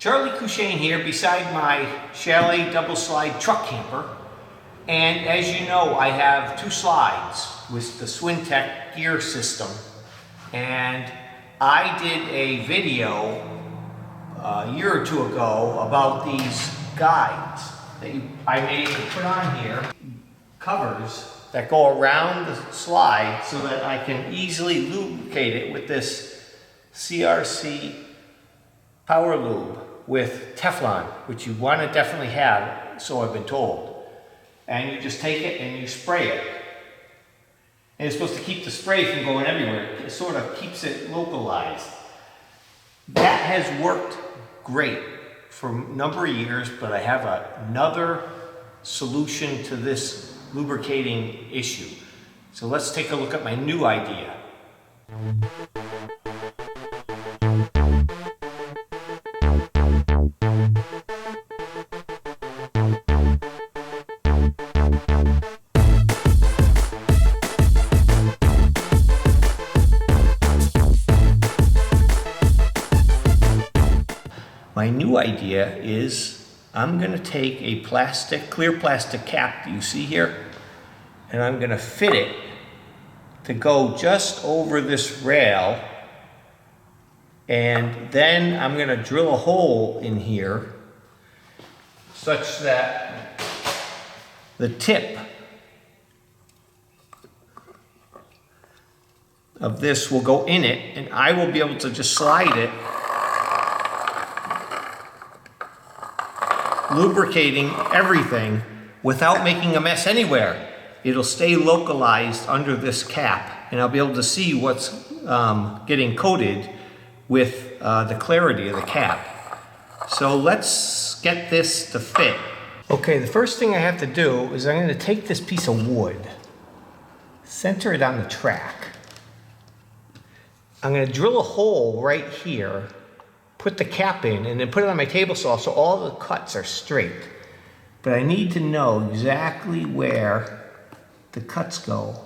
Charlie Cushane here beside my Chalet double slide truck camper. And as you know, I have two slides with the Schwintek gear system. And I did a video a year or two ago about these guides that I made to put on here. Covers that go around the slide so that I can easily lubricate it with this CRC Power Lube with Teflon, which you want to definitely have, so I've been told. And you just take it and you spray it. And it's supposed to keep the spray from going everywhere. It sort of keeps it localized. That has worked great for a number of years, but I have another solution to this lubricating issue. So let's take a look at my new idea. My new idea is I'm going to take a clear plastic cap that you see here, and I'm going to fit it to go just over this rail, and then I'm going to drill a hole in here such that the tip of this will go in it, and I will be able to just slide it, lubricating everything without making a mess anywhere. It'll stay localized under this cap, and I'll be able to see what's getting coated with the clarity of the cap. So let's get this to fit. Okay, the first thing I have to do is I'm going to take this piece of wood, center it on the track. I'm going to drill a hole right here, put the cap in, and then put it on my table saw so all the cuts are straight. But I need to know exactly where the cuts go.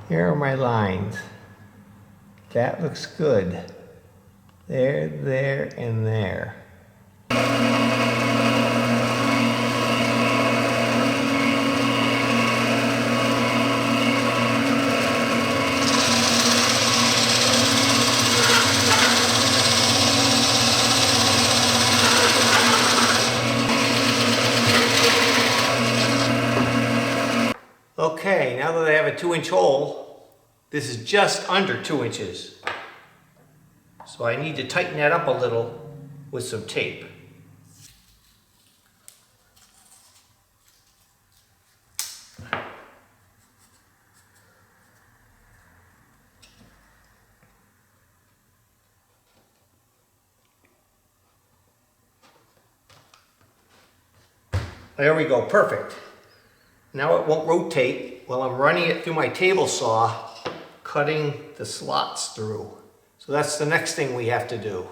Here are my lines. That looks good. There, there, and there. Okay, now that I have a 2-inch hole, this is just under 2 inches. So I need to tighten that up a little with some tape. There we go, perfect. Now it won't rotate while I'm running it through my table saw, cutting the slots through. So that's the next thing we have to do.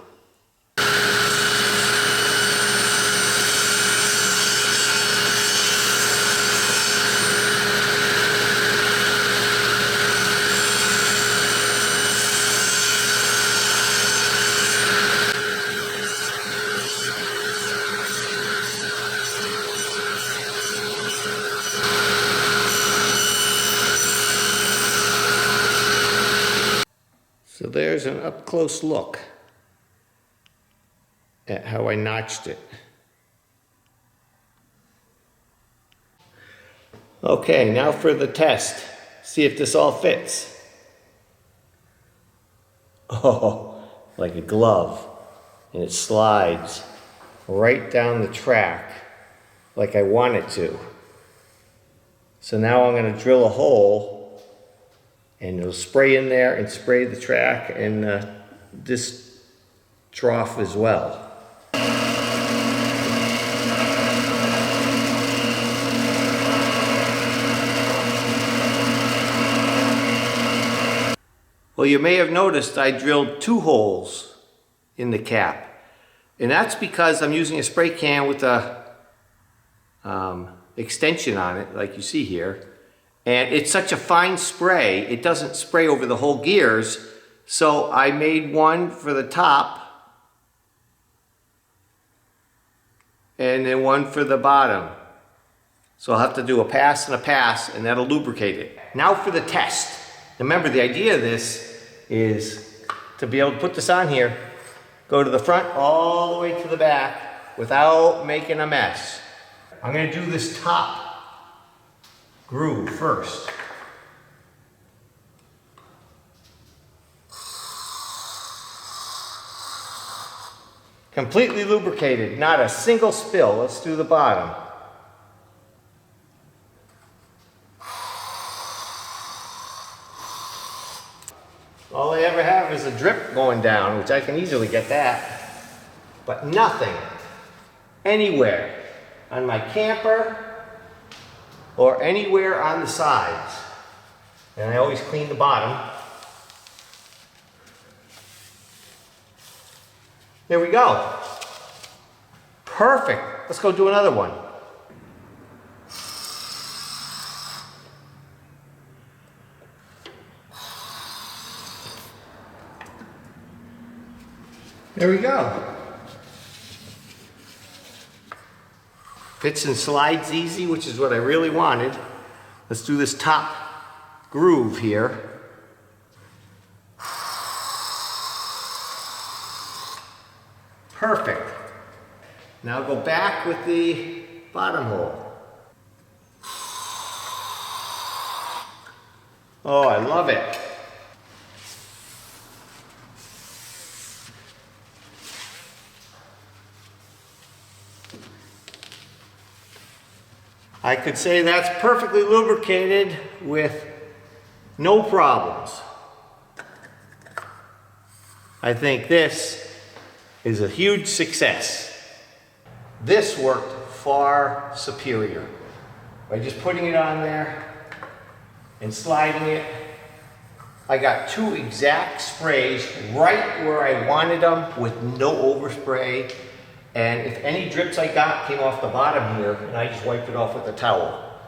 So there's an up-close look at how I notched it. Okay, now for the test. See if this all fits. Oh, like a glove. And it slides right down the track like I want it to. So now I'm going to drill a hole, and it'll spray in there and spray the track and this trough as well. Well, you may have noticed I drilled 2 holes in the cap. And that's because I'm using a spray can with a extension on it, like you see here. And it's such a fine spray, it doesn't spray over the whole gears. So I made one for the top and then one for the bottom. So I'll have to do a pass and that'll lubricate it. Now for the test. Remember, the idea of this is to be able to put this on here, go to the front all the way to the back without making a mess. I'm gonna do this top groove first. Completely lubricated, not a single spill. Let's do the bottom. All I ever have is a drip going down, which I can easily get that. But nothing anywhere on my camper or anywhere on the sides. And I always clean the bottom. There we go. Perfect. Let's go do another one. There we go. Fits and slides easy, which is what I really wanted. Let's do this top groove here. Perfect. Now go back with the bottom hole. Oh, I love it. I could say that's perfectly lubricated with no problems. I think this is a huge success. This worked far superior. By just putting it on there and sliding it, I got two exact sprays right where I wanted them with no overspray. And if any drips I got came off the bottom here, and I just wiped it off with a towel.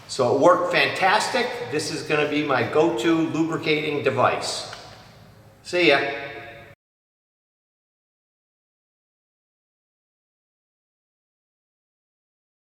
So it worked fantastic. This is going to be my go-to lubricating device. See ya.